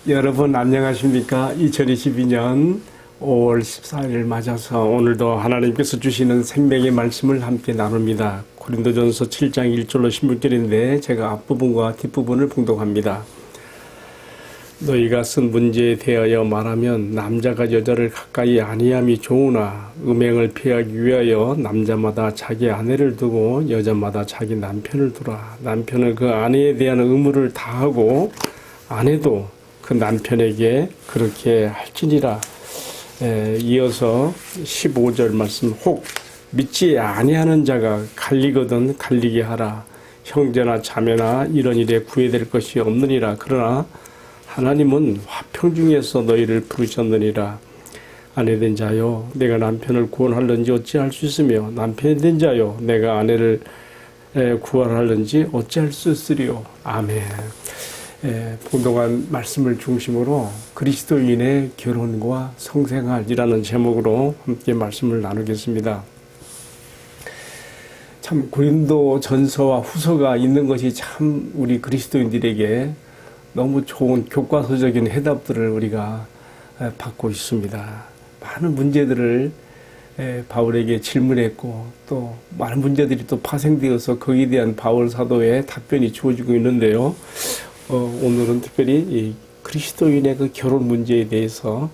여러분 안녕하십니까? 2022년 5월 14일을 맞아서 오늘도 하나님께서 주시는 생명의 말씀을 함께 나눕니다. 고린도전서 7장 1절로 16절인데 제가 앞부분과 뒷부분을 봉독합니다. 너희가 쓴 문제에 대하여 말하면 남자가 여자를 가까이 아니함이 좋으나 음행을 피하기 위하여 남자마다 자기 아내를 두고 여자마다 자기 남편을 두라. 남편은 그 아내에 대한 의무를 다하고 아내도 그 남편에게 그렇게 할지니라. 이어서 15절 말씀. 혹 믿지 아니하는 자가 갈리거든 갈리게 하라. 형제나 자매나 이런 일에 구애될 것이 없느니라. 그러나 하나님은 화평 중에서 너희를 부르셨느니라. 아내된 자여 내가 남편을 구원하려는지 어찌할 수 있으며 남편이 된 자여 내가 아내를 구원하려는지 어찌할 수 있으리요. 아멘. 본동안 말씀을 중심으로 그리스도인의 결혼과 성생활이라는 제목으로 함께 말씀을 나누겠습니다. 참 고린도 전서와 후서가 있는 것이 참 우리 그리스도인들에게 너무 좋은 교과서적인 해답들을 우리가 받고 있습니다. 많은 문제들을 바울에게 질문했고 또 많은 문제들이 또 파생되어서 거기에 대한 바울 사도의 답변이 주어지고 있는데요. 오늘은 특별히 이 그리스도인의 그 결혼 문제에 대해서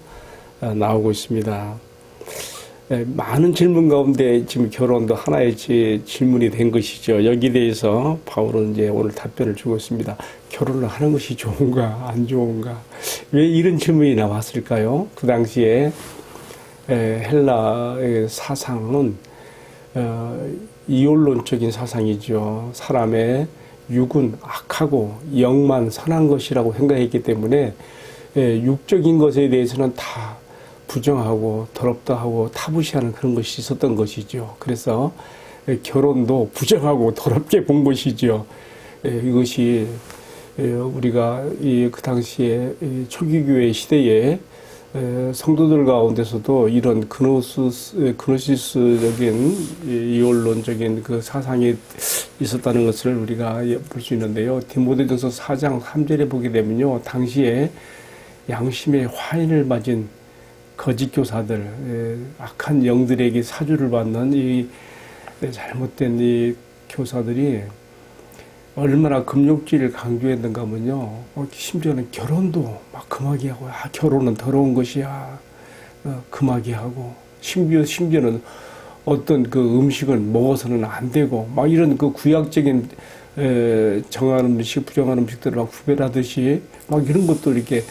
나오고 있습니다. 많은 질문 가운데 지금 결혼도 하나의 질문이 된 것이죠. 여기에 대해서 바울은 이제 오늘 답변을 주고 있습니다. 결혼을 하는 것이 좋은가 안 좋은가? 왜 이런 질문이 나왔을까요? 그 당시에 헬라의 사상은 이혼론적인 사상이죠. 사람의 육은 악하고 영만 선한 것이라고 생각했기 때문에 육적인 것에 대해서는 다 부정하고 더럽다 하고 타부시하는 그런 것이 있었던 것이죠. 그래서 결혼도 부정하고 더럽게 본 것이죠. 이것이 우리가 그 당시에 초기교회 시대에 성도들 가운데서도 이런 그노시스적인 이혼론적인 그 사상이 있었다는 것을 우리가 볼 수 있는데요. 디모데전서 4장 3절에 보게 되면요, 당시에 양심의 화인을 맞은 거짓 교사들, 악한 영들에게 사주를 받는 이 잘못된 이 교사들이 얼마나 금욕지를 강조했는가 하면요, 심지어는 결혼도 막 금하게 하고, 결혼은 더러운 것이야, 금하게 하고, 심지어는 어떤 그 음식은 먹어서는 안 되고, 막 이런 그 구약적인 정한 음식, 부정한 음식들을 막 구별하듯이 막 이런 것도 이렇게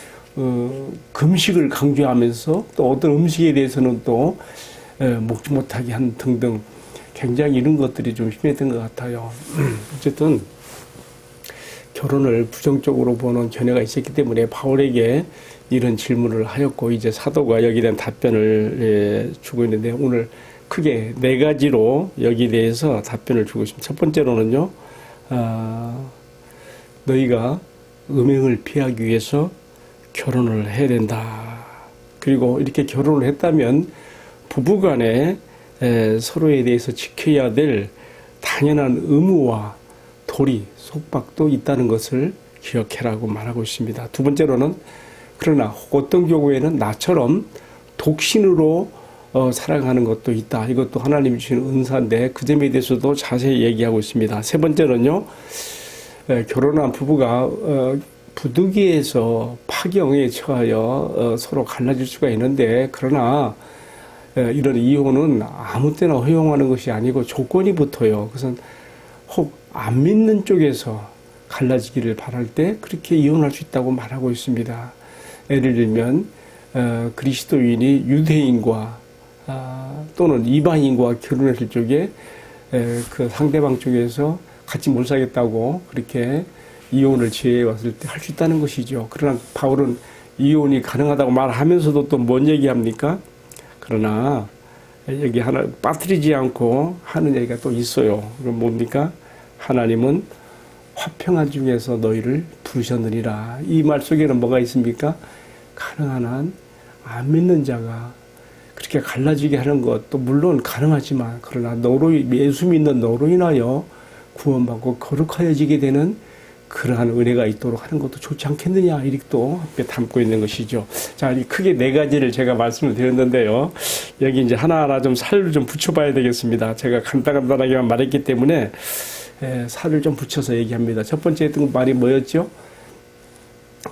금식을 강조하면서 또 어떤 음식에 대해서는 또 먹지 못하게 한 등등 굉장히 이런 것들이 좀 심했던 것 같아요. 어쨌든 결혼을 부정적으로 보는 견해가 있었기 때문에 바울에게 이런 질문을 하였고 이제 사도가 여기에 대한 답변을 주고 있는데 오늘 크게 네 가지로 여기에 대해서 답변을 주고 있습니다. 첫 번째로는요, 너희가 음행을 피하기 위해서 결혼을 해야 된다. 그리고 이렇게 결혼을 했다면 부부간에 서로에 대해서 지켜야 될 당연한 의무와 도리, 속박도 있다는 것을 기억해라고 말하고 있습니다. 두 번째로는 그러나 어떤 경우에는 나처럼 독신으로 살아가는 것도 있다. 이것도 하나님이 주신 은사인데 그 점에 대해서도 자세히 얘기하고 있습니다. 세 번째는요, 결혼한 부부가 부득이해서 파경에 처하여 서로 갈라질 수가 있는데 그러나 이런 이혼은 아무 때나 허용하는 것이 아니고 조건이 붙어요. 그것은 혹 안 믿는 쪽에서 갈라지기를 바랄 때 그렇게 이혼할 수 있다고 말하고 있습니다. 예를 들면 그리스도인이 유대인과 또는 이방인과 결혼했을 적에 그 상대방 쪽에서 같이 못 살겠다고 그렇게 이혼을 제의해 왔을 때 할 수 있다는 것이죠. 그러나 바울은 이혼이 가능하다고 말하면서도 또 뭔 얘기합니까? 그러나 여기 하나 빠뜨리지 않고 하는 얘기가 또 있어요. 그럼 뭡니까? 하나님은 화평한 중에서 너희를 부르셨느니라. 이 말 속에는 뭐가 있습니까? 가능한 한 안 믿는 자가 그렇게 갈라지게 하는 것도 물론 가능하지만 그러나 예수 믿는 너로 인하여 구원받고 거룩하여지게 되는 그러한 은혜가 있도록 하는 것도 좋지 않겠느냐, 이렇게 또 함께 담고 있는 것이죠. 자, 크게 네 가지를 제가 말씀을 드렸는데요. 여기 이제 하나하나 좀 살을 좀 붙여봐야 되겠습니다. 제가 간단하게만 말했기 때문에 살을 좀 붙여서 얘기합니다. 첫 번째 했던 말이 뭐였죠?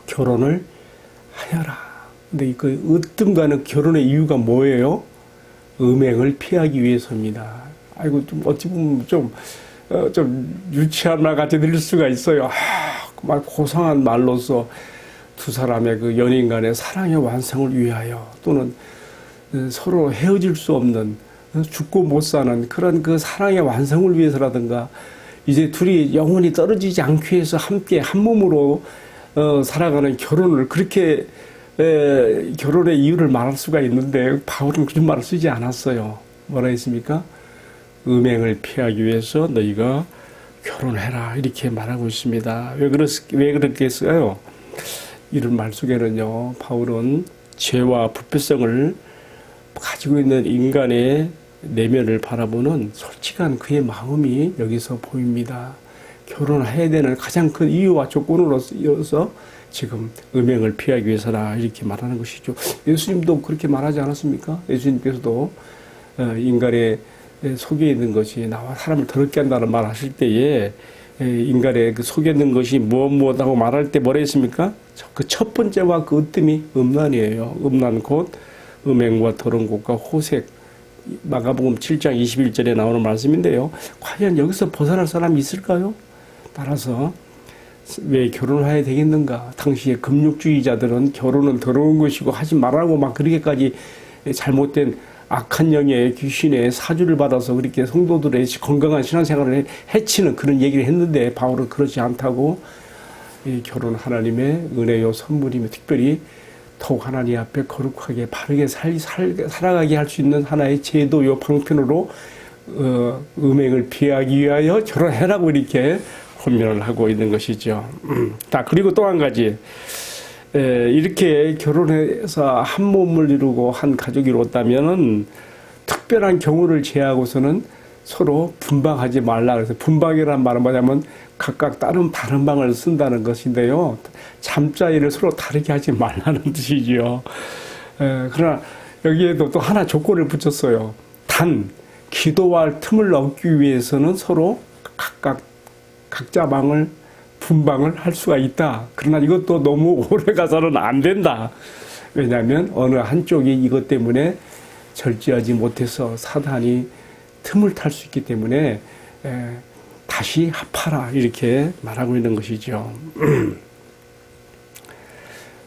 결혼을 하여라. 근데 그 으뜸가는 결혼의 이유가 뭐예요? 음행을 피하기 위해서입니다. 아이고, 좀 어찌 보면 좀 유치한 말 같이 들릴 수가 있어요. 막 고상한 말로서 두 사람의 그 연인 간의 사랑의 완성을 위하여, 또는 서로 헤어질 수 없는, 죽고 못 사는 그런 그 사랑의 완성을 위해서라든가, 이제 둘이 영원히 떨어지지 않기 위해서 함께 한 몸으로 살아가는 결혼을, 그렇게 결혼의 이유를 말할 수가 있는데 바울은 그런 말을 쓰지 않았어요. 뭐라 했습니까? 음행을 피하기 위해서 너희가 결혼해라, 이렇게 말하고 있습니다. 왜 그렇게 했어요? 이런 말 속에는요, 바울은 죄와 불필성을 가지고 있는 인간의 내면을 바라보는 솔직한 그의 마음이 여기서 보입니다. 결혼해야 되는 가장 큰 이유와 조건으로서 지금 음행을 피하기 위해서라, 이렇게 말하는 것이죠. 예수님도 그렇게 말하지 않았습니까? 예수님께서도 인간의 속에 있는 것이 나와 사람을 더럽게 한다는 말 하실 때에, 인간의 그 속에 있는 것이 무엇하고 말할 때 뭐라 했습니까? 그 첫 번째와 그 으뜸이 음란이에요. 음란 곧 음행과 더러운 것과 호색. 마가복음 7장 21절에 나오는 말씀인데요. 과연 여기서 벗어날 사람이 있을까요? 따라서 왜 결혼을 해야 되겠는가? 당시에 금욕주의자들은 결혼은 더러운 것이고 하지 말라고 막 그렇게까지 잘못된 악한 영의 귀신의 사주를 받아서 그렇게 성도들의 건강한 신앙생활을 해치는 그런 얘기를 했는데, 바울은 그렇지 않다고, 이 결혼 하나님의 은혜요 선물이며 특별히 더욱 하나님 앞에 거룩하게 바르게 살아가게 할 수 있는 하나의 제도요 방편으로 음행을 피하기 위하여 결혼해라고 이렇게 권면을 하고 있는 것이죠. 자, 그리고 또 한 가지, 이렇게 결혼해서 한 몸을 이루고 한 가족이 이뤘다면은 특별한 경우를 제하고서는 서로 분방하지 말라. 그래서 분방이란 말은 뭐냐면 각각 다른 방을 쓴다는 것인데요. 잠자리를 서로 다르게 하지 말라는 뜻이지요. 그러나 여기에도 또 하나 조건을 붙였어요. 단 기도할 틈을 얻기 위해서는 서로 각자 분방을 할 수가 있다. 그러나 이것도 너무 오래 가서는 안 된다. 왜냐하면 어느 한쪽이 이것 때문에 절제하지 못해서 사단이 틈을 탈 수 있기 때문에 다시 합하라, 이렇게 말하고 있는 것이죠.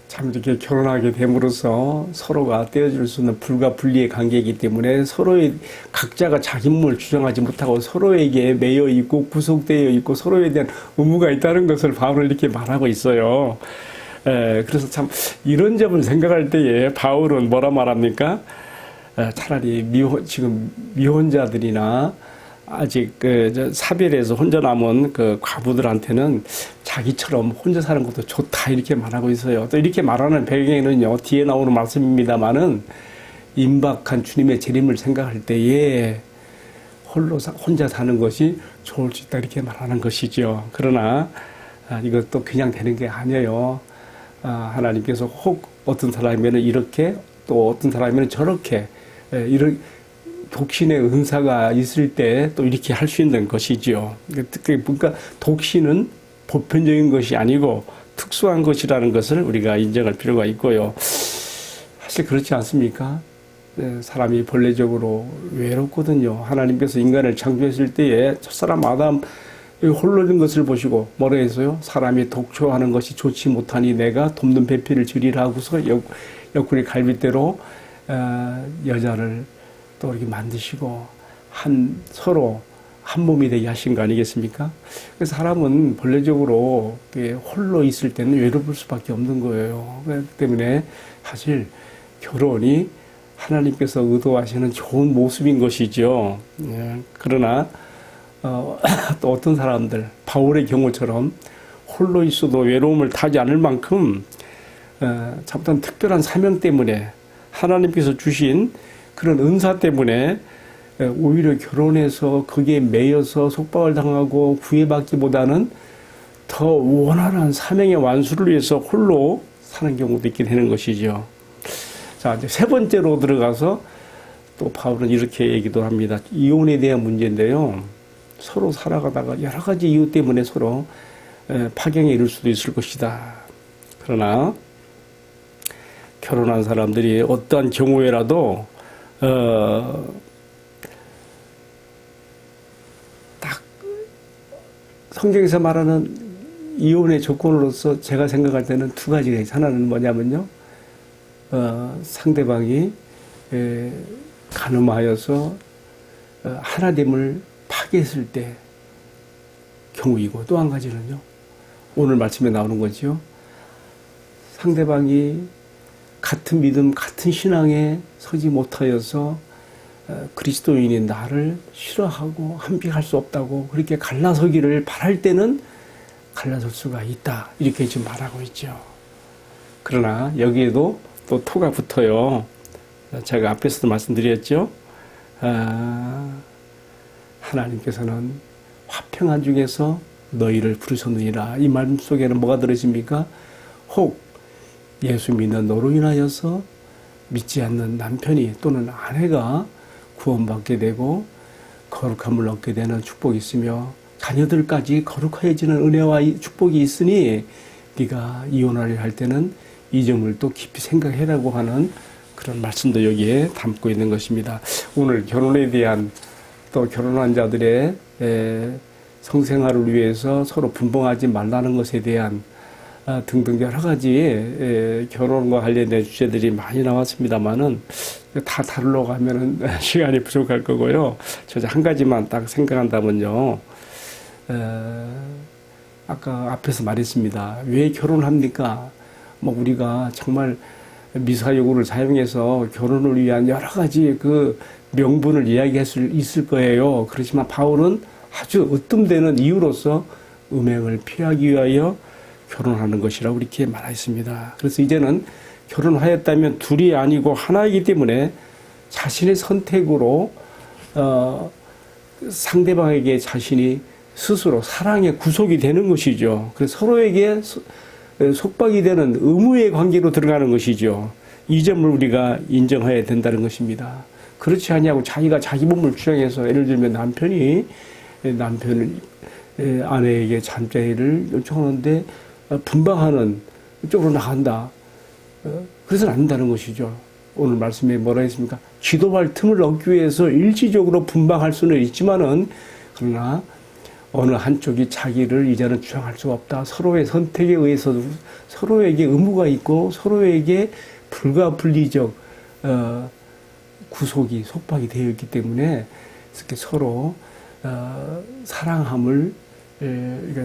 참 이렇게 결혼하게 됨으로써 서로가 떼어줄 수 있는 불가분리의 관계이기 때문에 서로의 각자가 자기 몸을 주장하지 못하고 서로에게 매여 있고 구속되어 있고 서로에 대한 의무가 있다는 것을 바울은 이렇게 말하고 있어요. 그래서 참 이런 점을 생각할 때에 바울은 뭐라 말합니까? 차라리 지금 미혼자들이나 아직 사별해서 혼자 남은 그 과부들한테는 자기처럼 혼자 사는 것도 좋다, 이렇게 말하고 있어요. 또 이렇게 말하는 배경에는요, 뒤에 나오는 말씀입니다만은 임박한 주님의 재림을 생각할 때에 혼자 사는 것이 좋을 수 있다, 이렇게 말하는 것이죠. 그러나 이것도 그냥 되는 게 아니에요. 하나님께서 혹 어떤 사람이면 이렇게, 또 어떤 사람이면 저렇게, 이런 독신의 은사가 있을 때 또 이렇게 할 수 있는 것이지요. 그러니까 독신은 보편적인 것이 아니고 특수한 것이라는 것을 우리가 인정할 필요가 있고요. 사실 그렇지 않습니까? 사람이 본래적으로 외롭거든요. 하나님께서 인간을 창조했을 때에 첫사람 아담 홀로진 것을 보시고 뭐라 했어요? 사람이 독초하는 것이 좋지 못하니 내가 돕는 배필을 주리라 하고서 옆구리 갈빗대로 여자를 또 이렇게 만드시고 서로 한 몸이 되게 하신 거 아니겠습니까? 그래서 사람은 본래적으로 홀로 있을 때는 외로울 수밖에 없는 거예요. 그렇기 때문에 사실 결혼이 하나님께서 의도하시는 좋은 모습인 것이죠. 그러나 또 어떤 사람들, 바울의 경우처럼 홀로 있어도 외로움을 타지 않을 만큼 참 특별한 사명 때문에 하나님께서 주신 그런 은사 때문에 오히려 결혼해서 거기에 매여서 속박을 당하고 구애받기보다는 더 원활한 사명의 완수를 위해서 홀로 사는 경우도 있게 되는 것이죠. 자, 이제 세 번째로 들어가서 또 바울은 이렇게 얘기도 합니다. 이혼에 대한 문제인데요. 서로 살아가다가 여러 가지 이유 때문에 서로 파경에 이를 수도 있을 것이다. 그러나 결혼한 사람들이 어떠한 경우에라도 딱 성경에서 말하는 이혼의 조건으로서 제가 생각할 때는 두 가지가 있어요. 하나는 뭐냐면요. 상대방이 간음하여서 하나됨을 파괴했을 때 경우이고, 또 한 가지는요. 오늘 말씀에 나오는 거죠. 상대방이 같은 믿음, 같은 신앙에 서지 못하여서 그리스도인인 나를 싫어하고 함께할 수 없다고 그렇게 갈라서기를 바랄 때는 갈라설 수가 있다. 이렇게 지금 말하고 있죠. 그러나 여기에도 또 토가 붙어요. 제가 앞에서도 말씀드렸죠. 하나님께서는 화평한 중에서 너희를 부르셨느니라. 이 말씀 속에는 뭐가 들으십니까? 혹 예수 믿는 너로 인하여서 믿지 않는 남편이 또는 아내가 구원받게 되고 거룩함을 얻게 되는 축복이 있으며 자녀들까지 거룩해지는 은혜와 축복이 있으니 네가 이혼하려 할 때는 이 점을 또 깊이 생각해라고 하는 그런 말씀도 여기에 담고 있는 것입니다. 오늘 결혼에 대한, 또 결혼한 자들의 성생활을 위해서 서로 분봉하지 말라는 것에 대한 등등 여러 가지 결혼과 관련된 주제들이 많이 나왔습니다만은 다 다루려고 하면은 시간이 부족할 거고요. 저 한 가지만 딱 생각한다면요. 아까 앞에서 말했습니다. 왜 결혼합니까? 뭐 우리가 정말 미사여구를 사용해서 결혼을 위한 여러 가지 그 명분을 이야기할 수 있을 거예요. 그렇지만 바울은 아주 으뜸되는 이유로서 음행을 피하기 위하여 결혼하는 것이라고 이렇게 말했습니다. 그래서 이제는 결혼하였다면 둘이 아니고 하나이기 때문에 자신의 선택으로 상대방에게 자신이 스스로 사랑의 구속이 되는 것이죠. 그래서 서로에게 속박이 되는 의무의 관계로 들어가는 것이죠. 이 점을 우리가 인정해야 된다는 것입니다. 그렇지 않냐고 자기가 자기 몸을 주장해서, 예를 들면 남편이 아내에게 잠자리를 요청하는데 분방하는 쪽으로 나간다. 그래서는 안 된다는 것이죠. 오늘 말씀에 뭐라 했습니까? 기도할 틈을 얻기 위해서 일시적으로 분방할 수는 있지만은, 그러나 어느 한쪽이 자기를 이제는 주장할 수가 없다. 서로의 선택에 의해서 서로에게 의무가 있고 서로에게 불가분리적 구속이, 속박이 되어 있기 때문에 이렇게 서로 사랑함을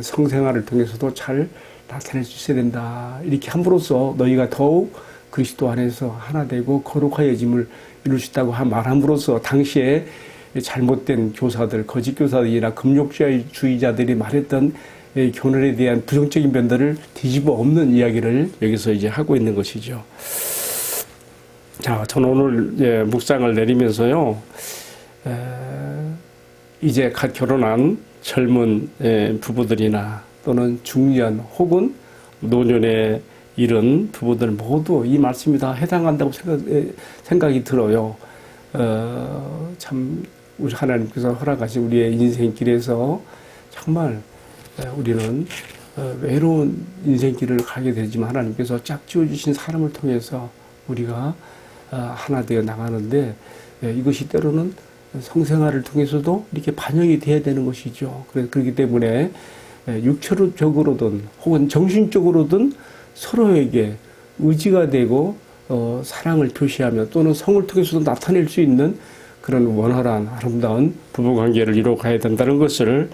성생활을 통해서도 잘 나타낼 수 있어야 된다. 이렇게 함으로써 너희가 더욱 그리스도 안에서 하나 되고 거룩하여짐을 이룰 수 있다고 말함으로써 당시에 잘못된 교사들, 거짓 교사들이나 금욕주의자들이 말했던 교훈에 대한 부정적인 면들을 뒤집어 엎는 이야기를 여기서 이제 하고 있는 것이죠. 자, 저는 오늘 묵상을 내리면서요, 이제 갓 결혼한 젊은 부부들이나 또는 중년 혹은 노년에 이른 부부들 모두 이 말씀이 다 해당한다고 생각이 들어요. 참 우리 하나님께서 허락하신 우리의 인생길에서 정말 우리는 외로운 인생길을 가게 되지만 하나님께서 짝지어 주신 사람을 통해서 우리가 하나 되어 나가는데, 이것이 때로는 성생활을 통해서도 이렇게 반영이 돼야 되는 것이죠. 그렇기 때문에 육체적으로든 혹은 정신적으로든 서로에게 의지가 되고 사랑을 표시하며 또는 성을 통해서도 나타낼 수 있는 그런 원활한 아름다운 부부관계를 이루어가야 된다는 것을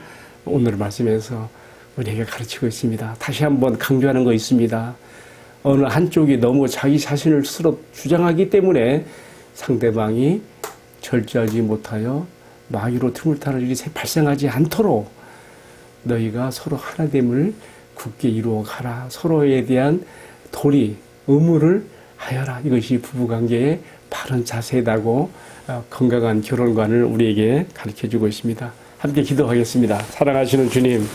오늘 말씀에서 우리에게 가르치고 있습니다. 다시 한번 강조하는 거 있습니다. 어느 한쪽이 너무 자기 자신을 스스로 주장하기 때문에 상대방이 절제하지 못하여 마귀로 틈을 타는 일이 발생하지 않도록 너희가 서로 하나됨을 굳게 이루어 가라. 서로에 대한 도리, 의무를 하여라. 이것이 부부관계의 바른 자세다고 건강한 결혼관을 우리에게 가르쳐주고 있습니다. 함께 기도하겠습니다. 사랑하시는 주님,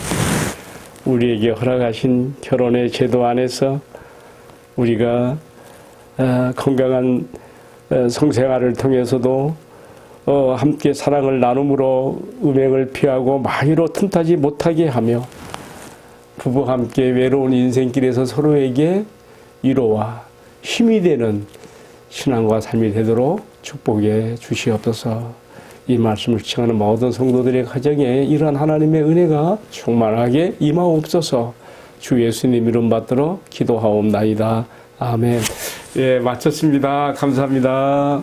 우리에게 허락하신 결혼의 제도 안에서 우리가 건강한 성생활을 통해서도 함께 사랑을 나눔으로 음행을 피하고 마귀로 틈타지 못하게 하며 부부와 함께 외로운 인생길에서 서로에게 위로와 힘이 되는 신앙과 삶이 되도록 축복해 주시옵소서. 이 말씀을 시청하는 모든 성도들의 가정에 이러한 하나님의 은혜가 충만하게 임하옵소서. 주 예수님 이름 받들어 기도하옵나이다. 아멘. 예, 마쳤습니다. 감사합니다.